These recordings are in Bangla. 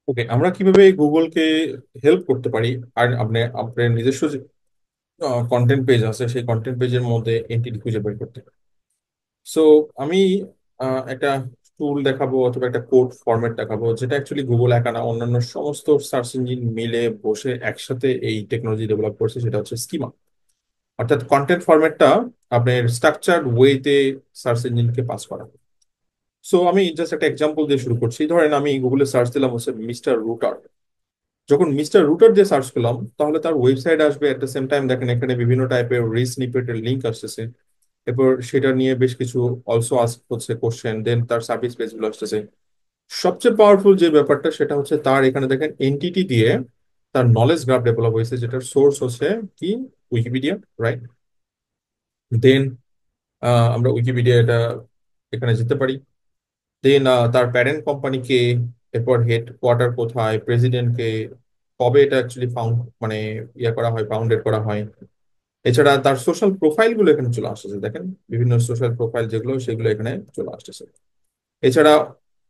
ওকে, আমরা কিভাবে গুগলকে হেল্প করতে পারি? আর আপনার নিজস্ব যে কন্টেন্ট পেজ আছে সেই কন্টেন্ট পেজের মধ্যে এন্টিটি খুঁজে বের করতে। সো আমি একটা টুল দেখাবো অথবা একটা কোড ফরম্যাট দেখাবো, যেটা অ্যাকচুয়ালি গুগল একা না, অন্যান্য সমস্ত সার্চ ইঞ্জিন মিলে বসে একসাথে এই টেকনোলজি ডেভেলপ করছে। সেটা হচ্ছে স্কিমা। অর্থাৎ কন্টেন্ট ফরম্যাটটা আপনার স্ট্রাকচার্ড ওয়েতে সার্চ ইঞ্জিনকে পাস করা। সো আমি জাস্ট একটা এক্সাম্পল দিয়ে শুরু করছি। ধরেন আমি গুগলে সার্চ দিলাম হচ্ছে মিস্টার রুটার। যখন মিস্টার রুটার দিয়ে সার্চ করলাম, তাহলে তার ওয়েবসাইট আসবে। এট দ্য সেম টাইম দেখেন এখানে বিভিন্ন টাইপের রিচ স্নিপেটের লিঙ্ক আসতেছে। এরপর সেটা নিয়ে বেশ কিছু অলসো আস্ক হচ্ছে কোশ্চেন, দেন তার সার্ভিস পেজ গুলো আসতেছে। সবচেয়ে পাওয়ারফুল যে ব্যাপারটা সেটা হচ্ছে তার এখানে দেখেন এনটিটি দিয়ে তার নলেজ গ্রাফ ডেভেলপ হয়েছে, যেটার সোর্স হচ্ছে কি, উইকিপিডিয়া, রাইট? দেন আমরা উইকিপিডিয়া এটা এখানে যেতে পারি। দেন তার প্যারেন্ট কোম্পানি কে, এরপর হেড কোয়ার্টার কোথায়, প্রেসিডেন্ট কে, কবে এটা অ্যাকচুয়ালি ফাউন্ড, মানে ইয়ে করা হয়, ফাউন্ডেড করা হয়। এছাড়া তার সোশ্যাল প্রোফাইল গুলো এখানে চলে আসতেছে, দেখেন বিভিন্ন সোশ্যাল প্রোফাইল যেগুলো সেগুলো এখানে চলে আসতেছে। এছাড়া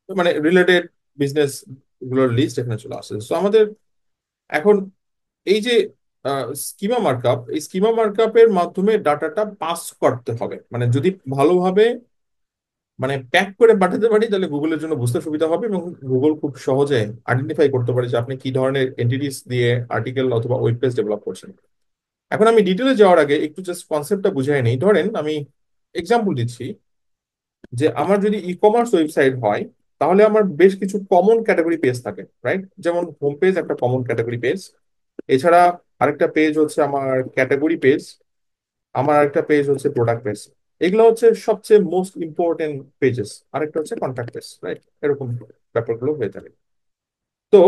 মানে রিলেটেড বিজনেস গুলোর লিস্ট এখানে চলে আসতেছে। তো আমাদের এখন এই যে স্কিমা মার্কআপ, এই স্কিমা মার্কআপের মাধ্যমে ডাটাটা পাস করতে হবে, মানে যদি ভালোভাবে মানে প্যাক করে পাঠাতে পারি তাহলে গুগলের জন্য বুঝতে সুবিধা হবে, এবং গুগল খুব সহজে আইডেন্টিফাই করতে পারে যে আপনি কি ধরনের এন্টিটিস দিয়ে আর্টিকেল অথবা ওয়েব পেজ ডেভেলপ করছেন। এখন আমি ডিটেলে যাওয়ার আগে একটু জাস্ট কনসেপ্টটা বুঝাই নেই। ধরেন আমি এক্সাম্পল দিচ্ছি যে আমার যদি ই কমার্স ওয়েবসাইট হয়, তাহলে আমার বেশ কিছু কমন ক্যাটাগরি পেজ থাকে, রাইট? যেমন হোম পেজ একটা কমন ক্যাটাগরি পেজ। এছাড়া আরেকটা পেজ হচ্ছে আমার ক্যাটাগরি পেজ। আমার আরেকটা পেজ হচ্ছে প্রোডাক্ট পেজ। এগুলো হচ্ছে সবচেয়ে মোস্ট ইম্পর্টেন্ট পেজেস। আরেকটা হচ্ছে কন্ট্যাক্ট পেজ, রাইট? এরকম ব্যাপারগুলো হয়ে থাকে। তো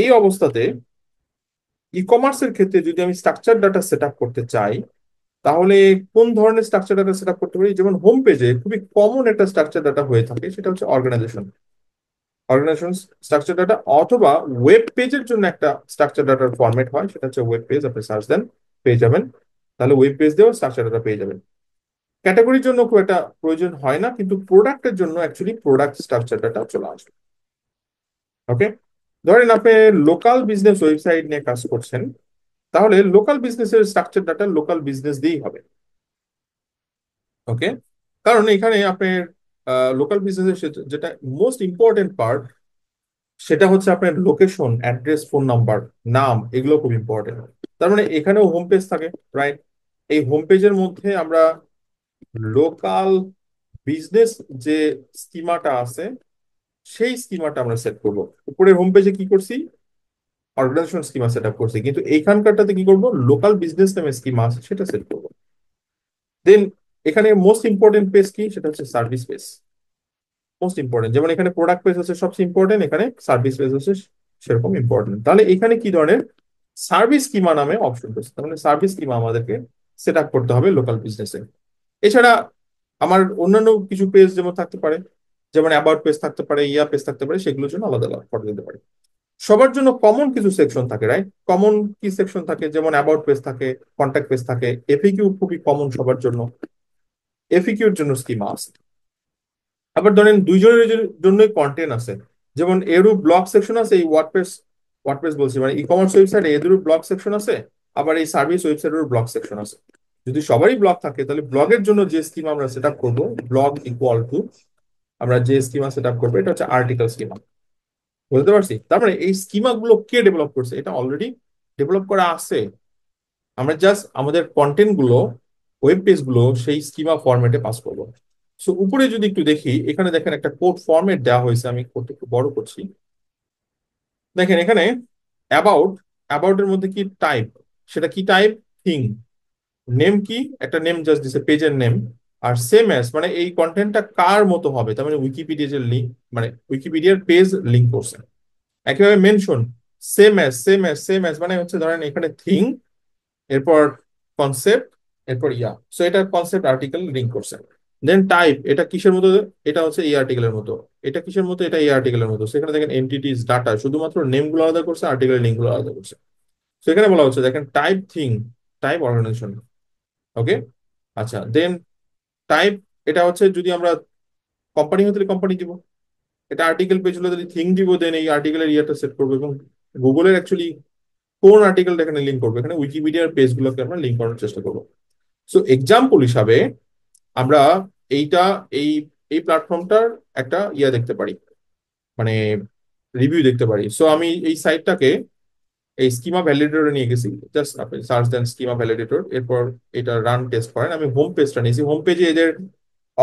এই অবস্থাতে ই কমার্সের ক্ষেত্রে যদি আমি স্ট্রাকচার ডাটা সেট আপ করতে চাই, তাহলে কোন ধরনের স্ট্রাকচার ডাটা সেট আপ করতে পারি? যেমন হোম পেজে খুবই কমন একটা স্ট্রাকচার ডাটা হয়ে থাকে, সেটা হচ্ছে অর্গানাইজেশন। অর্গানাইজেশন স্ট্রাকচার ডাটা, অথবা ওয়েব পেজের জন্য একটা স্ট্রাকচার ডাটার ফরম্যাট হয়, সেটা হচ্ছে ওয়েব পেজ। আপনি সার্চ দেন, পেয়ে যাবেন। তাহলে ওয়েব পেজ দিয়েও স্ট্রাকচার ডাটা পেয়ে যাবেন। ক্যাটাগরির জন্য খুব একটা প্রয়োজন হয় না, কিন্তু প্রোডাক্টের জন্য অ্যাকচুয়ালি প্রোডাক্ট স্ট্রাকচার ডাটা চলে আসবে। ওকে, ধরেন আপনি লোকাল বিজনেস ওয়েবসাইট নিয়ে কাজ করছেন, তাহলে লোকাল বিজনেসের স্ট্রাকচার ডাটা লোকাল বিজনেস দিয়েই হবে। ওকে, কারণ এখানে আপনার লোকাল বিজনেসের যেটা মোস্ট ইম্পর্টেন্ট পার্ট, সেটা হচ্ছে আপনার লোকেশন, অ্যাড্রেস, ফোন নাম্বার, নাম, এগুলো খুব ইম্পর্টেন্ট। তার মানে এখানেও হোম পেজ থাকে, রাইট? এই হোম পেজের মধ্যে আমরা লোকাল বিজনেস যে স্কিমাটা আছে সেই স্কিমাটা আমরা সেট করব। উপরে হোম পেজে কি করছি, অর্গানাইজেশন স্কিমা সেট আপ করছি, কিন্তু এইখানকারটাতে কি করব, লোকাল বিজনেস নামে স্কিমা আছে সেটা সেট করব। দেন এখানে মোস্ট ইম্পর্টেন্ট পেজ কি, সেটা হচ্ছে সার্ভিস পেজ। মোস্ট ইম্পর্টেন্ট, যেমন এখানে প্রোডাক্ট পেজ হচ্ছে সবচেয়ে ইম্পর্টেন্ট, এখানে সার্ভিস পেজ হচ্ছে সেরকম ইম্পর্টেন্ট। তাহলে এখানে কি ধরনের সার্ভিস স্কিমা নামে অপশন রয়েছে, তাহলে সার্ভিস স্কিমা আমাদেরকে সেট আপ করতে হবে লোকাল বিজনেসে। এছাড়া আমার অন্যান্য কিছু পেজ যেমন থাকতে পারে, যেমন অ্যাবাউট পেজ থাকতে পারে, ইয়া পেজ থাকতে পারে, সেগুলোর জন্য আলাদা আলাদা করে দিতে পারে। সবার জন্য কমন কিছু সেকশন থাকে, রাইট? কমন কি সেকশন থাকে? যেমন অ্যাবাউট পেজ থাকে, কন্ট্যাক্ট পেজ থাকে, এফিকিউ খুবই কমন সবার জন্য, এফিকিউর জন্য স্কিমা আছে। আবার ধরেন দুইজনের জন্যই কন্টেন্ট আছে, যেমন এরও ব্লগ সেকশন আছে। এই ওয়ার্ডপ্রেস, ওয়ার্ডপ্রেস বলছি মানে ই কমার্স ওয়েবসাইটে এদেরও ব্লগ সেকশন আছে, আবার এই সার্ভিস ওয়েবসাইটেরও ব্লগ সেকশন আছে। যদি সবারই ব্লগ থাকে, তাহলে ব্লগের জন্য যে স্কিম আমরা সেট আপ করবো, ব্লগ ইকুয়াল টু আমরা যে স্কিমা সেট আপ করবো এটা হচ্ছে আর্টিকেল স্কিমা। বুঝতে পারছি? তার মানে এই স্কিমা গুলো কে ডেভেলপ করছে? এটা অলরেডি ডেভেলপ করা আছে। আমরা জাস্ট আমাদের কন্টেন্ট গুলো, ওয়েব পেজ গুলো সেই স্কিমা ফরম্যাটে পাস করবো। সো উপরে যদি একটু দেখি, এখানে দেখেন একটা কোড ফরম্যাট দেওয়া হয়েছে। আমি কোডটা একটু বড় করছি। দেখেন এখানে অ্যাবাউট, অ্যাবাউট এর মধ্যে কি টাইপ, সেটা কি টাইপ, থিং। নেম কি, একটা নেম জাস্ট দিছে, পেজের নেম। আর সেম অ্যাজ মানে এই কন্টেন্টটা কার মতো হবে, তার মানে উইকিপিডিয়া যে লিঙ্ক, মানে উইকিপিডিয়ার পেজ লিঙ্ক করছে। একইভাবে mention, same as, same as, same as মানে হচ্ছে ধরেন এখানে থিং, এরপর কনসেপ্ট, এরপর ইয়া। সো এটা কনসেপ্ট আর্টিকেল লিঙ্ক করছে। দেন টাইপ, এটা কিসের মতো, এটা হচ্ছে এই আর্টিকেলের মতো। এটা কিসের মতো, এটা এই আর্টিকেলের মতো। সেখানে দেখেন এন্টিটিস ডাটা, শুধুমাত্র নেম গুলো আলাদা করছে, আর্টিকেলের লিঙ্ক গুলো আলাদা করছে। সেখানে বলা হচ্ছে দেখেন টাইপ থিং, টাইপ অর্গানাইজেশন। ওকে, আচ্ছা। দেন টাইপ, এটা হচ্ছে যদি আমরা কোম্পানি হতে কোম্পানি দিব, এটা আর্টিকেল পেজ হলে যদি থিঙ্ক দিব দেন এই আর্টিকেলের ইয়াটা সেট করবো, এবং গুগলের অ্যাকচুয়ালি কোন আর্টিকেলটা এখানে লিঙ্ক করবো, এখানে উইকিপিডিয়ার পেজগুলোকে আমরা লিঙ্ক করার চেষ্টা করবো। সো এক্সাম্পল হিসাবে আমরা এইটা এই এই প্ল্যাটফর্মটার একটা ইয়া দেখতে পারি, মানে রিভিউ দেখতে পারি। সো আমি এই সাইটটাকে এই স্কিমা ভ্যালিডেটরে নিয়ে গেছি, জাস্ট আপনি সার্চ দেন স্কিমা ভ্যালিডেটর, এরপর এটা রান টেস্ট করেন। আমি হোম পেজটা নিয়েছি, হোম পেজে এদের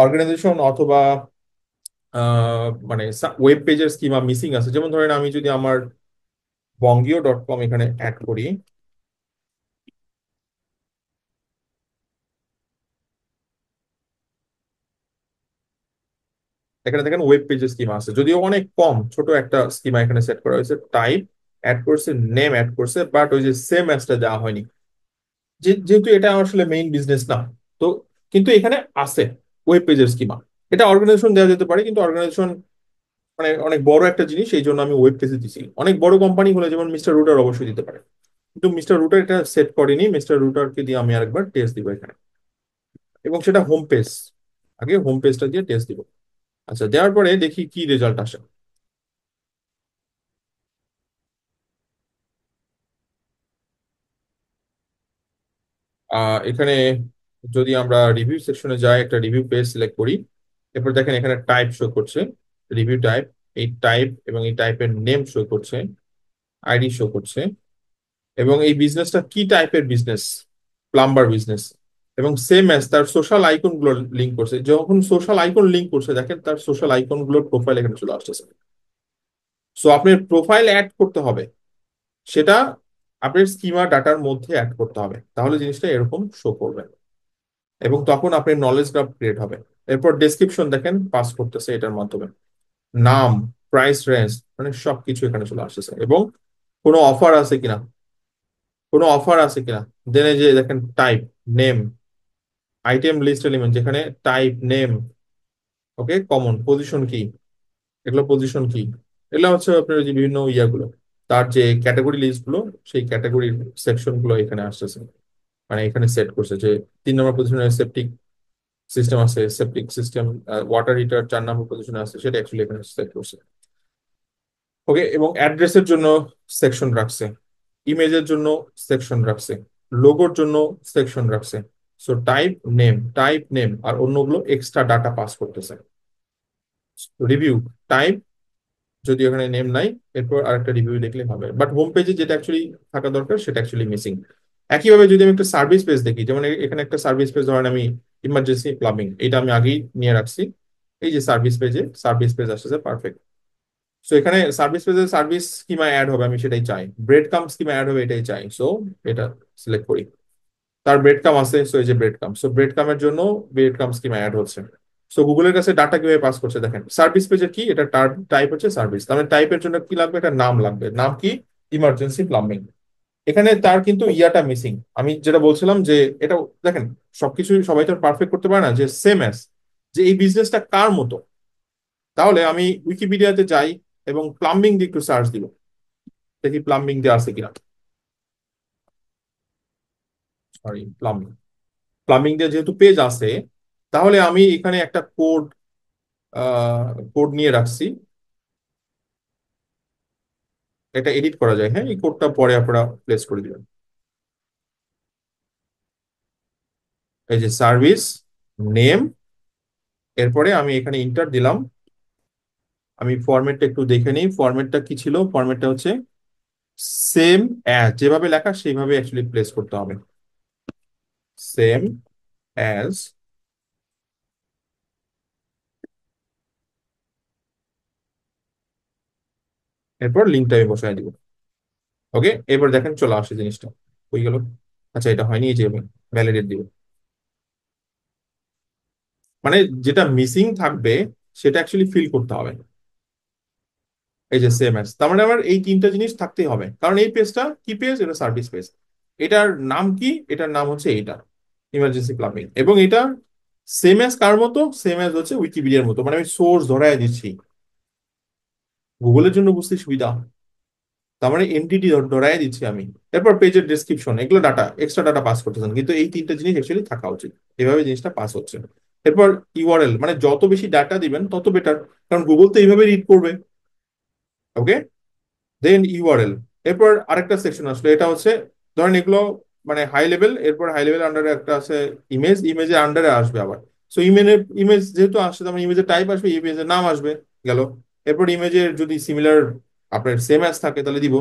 অর্গানাইজেশন অথবা মানে ওয়েব পেজের স্কিমা মিসিং আছে। যেমন ধরেন আমি যদি আমার বঙ্গীয়.com এখানে অ্যাড করি, এখানে দেখেন ওয়েব পেজের স্কিমা আছে, যদিও অনেক কম, ছোট একটা স্কিমা এখানে সেট করা হয়েছে। টাইপ অ্যাড করছে, নেম অ্যাড করছে, বাট ওই যে সেম অ্যাজটা দেওয়া হয়নি, যেহেতু এটা আসলে মেইন বিজনেস না। তো কিন্তু এখানে আছে ওয়েব পেজের স্কিমা। এটা অর্গানাইজেশন দেওয়া যেতে পারে, কিন্তু অর্গানাইজেশন মানে অনেক বড় একটা জিনিস, এই জন্য আমি ওয়েব পেজে দিছি। অনেক বড় কোম্পানি হলে যেমন মিস্টার রুটার অবশ্যই দিতে পারে, কিন্তু মিস্টার রুটার এটা সেট করেনি। মিস্টার রুটারকে দিয়ে আমি আরেকবার টেস্ট দিব এখানে, এবং সেটা হোম পেজ, আগে হোম পেজটা দিয়ে টেস্ট দিব। আচ্ছা, দেওয়ার পরে দেখি কি রেজাল্ট আসে। এখানে যদি আমরা রিভিউ সেকশনে যাই, একটা রিভিউ পেজ সিলেক্ট করি, এরপর দেখেন এখানে টাইপ শো করছে, রিভিউ টাইপ, এই টাইপ এবং এই টাইপের নেম শো করছে, আইডি শো করছে, এবং এই বিজনেসটা কি টাইপের বিজনেস, প্লাম্বার বিজনেস, এবং সেম অ্যাজ তার সোশ্যাল আইকন গুলো লিঙ্ক করছে। যখন সোশ্যাল আইকন লিঙ্ক করছে দেখেন তার সোশ্যাল আইকন গুলোর প্রোফাইল এখানে চলে আসতেছে। সো আপনার প্রোফাইল অ্যাড করতে হবে, সেটা আপনার স্কিমা ডাটার মধ্যে অ্যাড করতে হবে, তাহলে জিনিসটা এরকম শো করবে, এবং তখন আপনার নলেজ গ্রাফ ক্রিয়েট হবে। এরপর ডেসক্রিপশন দেখেন পাস করতেছে এটার মাধ্যমে, নাম, প্রাইস রেঞ্জ, মানে সবকিছু এখানে চলে আসতেছে, এবং কোনো অফার আছে কিনা, কোনো অফার আছে কিনা। দেন এই যে দেখেন type, name, item list element, যেখানে type, name, okay, common, position কি, এগুলো পজিশন কি, এগুলো হচ্ছে আপনার ওই যে বিভিন্ন ইয়াগুলো, তার যে ক্যাটাগরি লিস্ট গুলো, সেই ক্যাটাগরি সেকশন গুলো এখানে আসতেছে, মানে এখানে সেট করছে যে 3 নম্বর পজিশনে সেপটিক সিস্টেম আছে, সেপটিক সিস্টেম, ওয়াটার হিটার 4 নম্বর পজিশনে আছে, সেটা অ্যাকচুয়ালি এখানে সেট করছে। ওকে, এবং অ্যাড্রেসের জন্য সেকশন রাখছে, ইমেজের জন্য সেকশন রাখছে, লোগোর জন্য সেকশন রাখছে। সো টাইপ নেম আর অন্যগুলো এক্সট্রা ডাটা পাস করতেছে। রিভিউ টাইপ, যদি ওখানে নেম নাই, এরপর আরেকটা রিভিউ লিখলে হবে, বাট হোম পেজে যেটা অ্যাকচুয়ালি থাকা দরকার সেটা অ্যাকচুয়ালি মিসিং। একইভাবে যদি আমি একটা সার্ভিস পেজ দেখি, যেমন এখানে একটা সার্ভিস পেজ, ধরেন আমি ইমার্জেন্সি প্লাম্বিং, এটা আমি আগেই নিয়ে রাখছি। এই যে সার্ভিস পেজে সার্ভিস পেজ আসছে, পারফেক্ট। সো এখানে সার্ভিস পেজে সার্ভিস স্কিমা অ্যাড হবে, আমি সেটাই চাই। ব্রেড কাম স্কিমা অ্যাড হবে, এটাই চাই। সো এটা সিলেক্ট করি, তার ব্রেড কাম আছে, সো এই যে ব্রেড কাম, সো ব্রেড কামের জন্য ব্রেড কাম স্কিমা অ্যাড হচ্ছে। সো গুগলের কাছে ডাটা কিভাবে পাস করছে দেখেন, সার্ভিস পেজের কি, এটা টাইপ হচ্ছে সার্ভিস, তার মানে টাইপের জন্য কি লাগবে, একটা নাম লাগবে, নাম কি, ইমার্জেন্সি প্লাম্বিং। এখানে তার কিন্তু ইয়াটা মিসিং, আমি যেটা বলছিলাম যে এটা দেখেন, সবকিছু সবাই তো পারফেক্ট করতে পারে না, যে সেম অ্যাজ, যে এই বিজনেসটা কার মতো। তাহলে আমি উইকিপিডিয়াতে যাই এবং প্লাম্বিং দিয়ে একটু সার্চ দিব, দেখি প্লাম্বিং দিয়ে আছে কিনা। সরি, প্লাম্বিং, প্লাম্বিং দিয়ে যেহেতু পেজ আছে, তাহলে আমি এখানে একটা কোড নিয়ে রাখছি, এটা এডিট করা যায়। হ্যাঁ, এই কোডটা পরে আপনারা প্লেস করে দিবেন। এই যে সার্ভিস নেম, এরপরে আমি এখানে ইন্টার দিলাম। আমি ফরম্যাটটা একটু দেখে নিই, ফরম্যাটটা কি ছিল, ফরম্যাটটা হচ্ছে সেম অ্যাজ, যেভাবে লেখা সেইভাবে অ্যাকচুয়ালি প্লেস করতে হবে, সেম অ্যাজ। এরপর লিঙ্কটা আমি বসাই দিব। ওকে, এবার দেখেন চলে আসে জিনিসটা, হয়ে গেল। আচ্ছা, এটা হয়নি, এই যে আমি ভ্যালিডেট দিব, মানে যেটা মিসিং থাকবে সেটা অ্যাকচুয়ালি ফিল করতে হবে। এই যে সেম অ্যাজ, তার মানে আমার এই তিনটা জিনিস থাকতেই হবে, কারণ এই পেজটা কি পেজ, এটা সার্ভিস পেজ। এটার নাম কি, এটার নাম হচ্ছে এটা ইমার্জেন্সি প্লাম্বিং, এবং এটা সেম অ্যাজ কার মতো, সেম অ্যাজ হচ্ছে উইকিপিডিয়ার মতো, মানে আমি সোর্স ধরায় দিচ্ছি, গুগলের জন্য বুঝতে সুবিধা, তার মানে এন্টিটি ধরায় দিচ্ছি আমি। এরপর পেজের ডেসক্রিপশন, এগুলো ডাটা, এক্সট্রা ডাটা পাস করতেছেন, কিন্তু এই তিনটা জিনিস অ্যাকচুয়ালি থাকা উচিত, এভাবে জিনিসটা পাস হচ্ছে। এরপর ইউআরএল, মানে যত বেশি ডাটা দিবেন তত বেটার, কারণ গুগল তো এইভাবে রিড করবে। ওকে, দেন ইউআরএল। এরপর আরেকটা সেকশন আসলো, এটা হচ্ছে ধরেন এগুলো মানে হাই লেভেল, এরপর হাই লেভেল আন্ডারে একটা আছে ইমেজ, ইমেজের আন্ডারে আসবে আবার। সো ইমেজের ইমেজ যেহেতু আসছে, তার মানে ইমেজের টাইপ আসবে, ইমেজের নাম আসবে, গেল। এরপর ইমেজের যদি সিমিলার আপনার সেম অ্যাজ থাকে তাহলে দিব।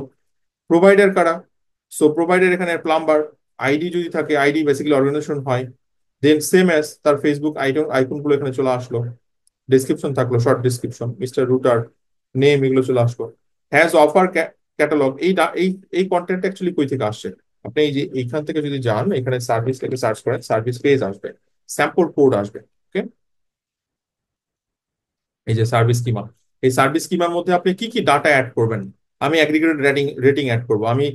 প্রোভাইডার কারা? সো প্রোভাইডার এখানে প্লাম্বার। আইডি যদি থাকে, আইডি বেসিক্যালি অর্গানাইজেশন হয়। দেন সেম অ্যাজ তার ফেসবুক আইকন, আইকনগুলো এখানে চলে আসলো। ডেসক্রিপশন থাকলো, short description, mister rotor, name, এগুলো চলে আসলো। হ্যাজ অফার ক্যাটালগ, এই কন্টেন্ট অ্যাকচুয়ালি কই থেকে আসছে? আপনি এই যে এইখান থেকে যদি যান, এখানে সার্ভিস থেকে সার্চ করেন, সার্ভিস পেজ আসবে, স্যাম্পল কোড আসবে। ওকে, এই যে সার্ভিস স্কিমা, এই সার্ভিস স্কিমার মধ্যে আপনি কি কি ডাটা অ্যাড করবেন? আমি অ্যাগ্রিগেটেড রেটিং রেটিং অ্যাড করবো, আমি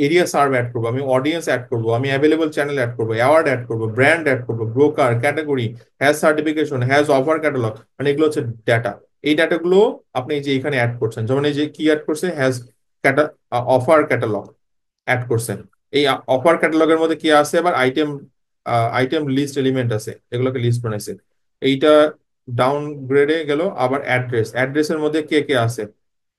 এরিয়া সার্ভ অ্যাড করবো, আমি অডিয়েন্স অ্যাড করবো, আমি অ্যাভেলেবল চ্যানেল অ্যাড করবো, অ্যাওয়ার্ড অ্যাড করবো, ব্র্যান্ড অ্যাড করবো, broker, category, has certification, has offer catalogue, মানে এগুলো হচ্ছে ডাটা। এই ডাটাগুলো আপনি এই যে এখানে অ্যাড করছেন, যেমন এই যে কি অ্যাড করছে, হ্যাজ অফার ক্যাটালগ অ্যাড করছেন। এই অফার ক্যাটালগের মধ্যে কি আছে, আবার আইটেম, আইটেম লিস্ট এলিমেন্ট আছে, এগুলোকে লিস্ট বানাইছে। এইটা ডাউন গ্রেডে গেল। আবার অ্যাড্রেস, অ্যাড্রেসের মধ্যে কে কে আছে,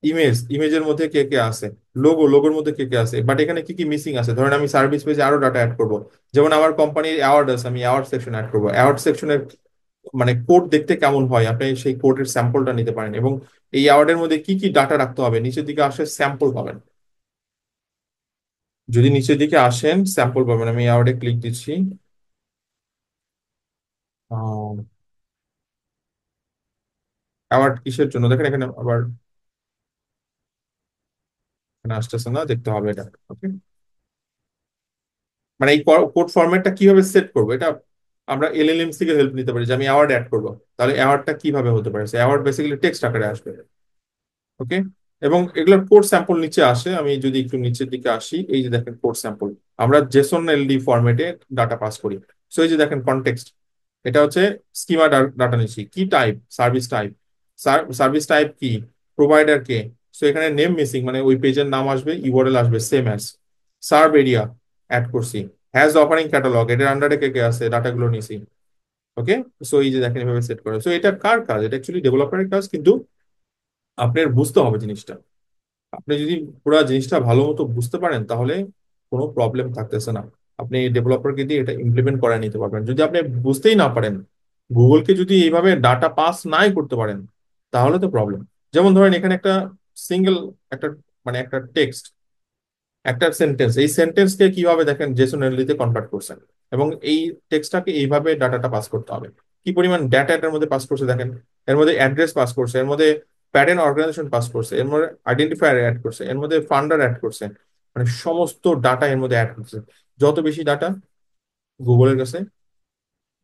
ইমেজ, ইমেজের মধ্যে কে কে আছে, লোগো, লোগোর মধ্যে কে কে আছে। বাট এখানে কি কি মিসিং আছে, ধরেন আমি সার্ভিস পেজে আরো ডাটা অ্যাড করবো, যেমন আমার কোম্পানির অ্যাওয়ার্ড আছে, আমি অ্যাওয়ার্ড সেকশন অ্যাড করবো। অ্যাওয়ার্ড সেকশনের মানে কোড দেখতে কেমন হয়, আপনি সেই কোডের স্যাম্পলটা নিতে পারেন। এবং এই অ্যাওয়ার্ডের মধ্যে কি কি ডাটা রাখতে হবে, নিচের দিকে আসে স্যাম্পল পাবেন। যদি নিচের দিকে আসেন স্যাম্পল পাবেন। আমি অ্যাওয়ার্ডে ক্লিক দিচ্ছি। অ্যাওয়ার্ড কিসের জন্য দেখেন, এখানে আবার এখানে আসতেছে না, দেখতে হবে এটা। ওকে, মানে এই কোড ফরম্যাটটা কিভাবে সেট করবো, এটা আমরা এলএলএমস থেকে হেল্প নিতে পারি, যে আমি অ্যাওয়ার্ড অ্যাড করবো, তাহলে অ্যাওয়ার্ডটা কিভাবে হতে পারে? অ্যাওয়ার্ড বেসিক্যালি টেক্সট আকারে আসবে। ওকে, এবং এগুলোর কোড স্যাম্পল নিচে আসে। আমি যদি একটু নিচের দিকে আসি, এই যে দেখেন কোড স্যাম্পল, আমরা জেসন এলডি ফরম্যাটে ডাটা পাস করি। সো এই যে দেখেন কনটেক্সট, এটা হচ্ছে স্কিমা ডাটা নিচ্ছি, কি type, service type, service type কি, প্রোভাইডার কে। সো এখানে নেম মিসিং, মানে ওই পেজের নাম আসবে, ইউআরএল আসবে same as. Serve area add করছি, হ্যাজ অফারিং ক্যাটালগ, এটার আন্ডারে কে কে আছে, ডাটাগুলো নিছি। ওকে, সো এই যে দেখেন এভাবে সেট করে। সো এটা কার কাজ? এটা অ্যাকচুয়ালি ডেভেলপারের কাজ, কিন্তু আপনার বুঝতে হবে জিনিসটা। আপনি যদি পুরো জিনিসটা ভালো মতো বুঝতে পারেন, তাহলে কোনো প্রবলেম থাকতেছে না। আপনি ডেভেলপারকে দিয়ে এটা ইমপ্লিমেন্ট করে নিতে পারবেন। যদি আপনি বুঝতেই না পারেন, গুগলকে যদি এইভাবে ডাটা পাস নাই করতে পারেন, তাহলে তো প্রবলেম। যেমন ধরেন এখানে একটা সিঙ্গেল, একটা মানে একটা টেক্সট, একটা সেন্টেন্স, এই সেন্টেন্সকে কিভাবে দেখেন জেসন এনএলপি কনভার্ট করছেন, এবং এই টেক্সটটাকে এইভাবে ডাটাটা পাস করতে হবে। কি পরিমাণ ডাটা এটার মধ্যে পাস করছে দেখেন। এর মধ্যে অ্যাড্রেস পাস করছে, এর মধ্যে প্যারেন্ট অর্গানাইজেশন পাস করছে, এর মধ্যে আইডেন্টিফায়ার অ্যাড করছে, এর মধ্যে ফান্ডার অ্যাড করছে, মানে সমস্ত ডাটা এর মধ্যে অ্যাড করছে। যত বেশি ডাটা গুগলের কাছে,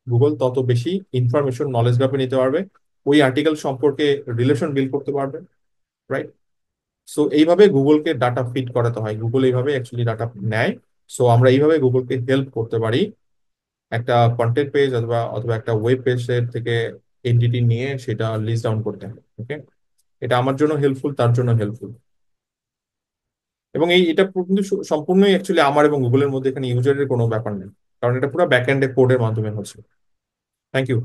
গুগল তত বেশি ইনফরমেশন, নলেজ গ্রাফে নিতে পারবে, ওই আর্টিকেল সম্পর্কে রিলেশন বিল্ড করতে পারবে। রাইট? সো এইভাবে গুগলকে ডাটা ফিড করাতে হয়, গুগল এইভাবে অ্যাকচুয়ালি ডাটা নেয়। সো আমরা এইভাবে গুগলকে হেল্প করতে পারি একটা কন্টেন্ট পেজ অথবা অথবা একটা ওয়েব পেজের থেকে এন্টিটি নিয়ে সেটা লিস্ট ডাউন করতে হয়। ওকে, এটা আমার জন্য হেল্পফুল, তার জন্য হেল্পফুল। এবং এটা কিন্তু সম্পূর্ণই অ্যাকচুয়ালি আমার এবং গুগলের মধ্যে, এখানে ইউজারের কোনো ব্যাপার নেই, কারণ এটা পুরো ব্যাক এন্ডে কোডের মাধ্যমে হচ্ছে। Thank you.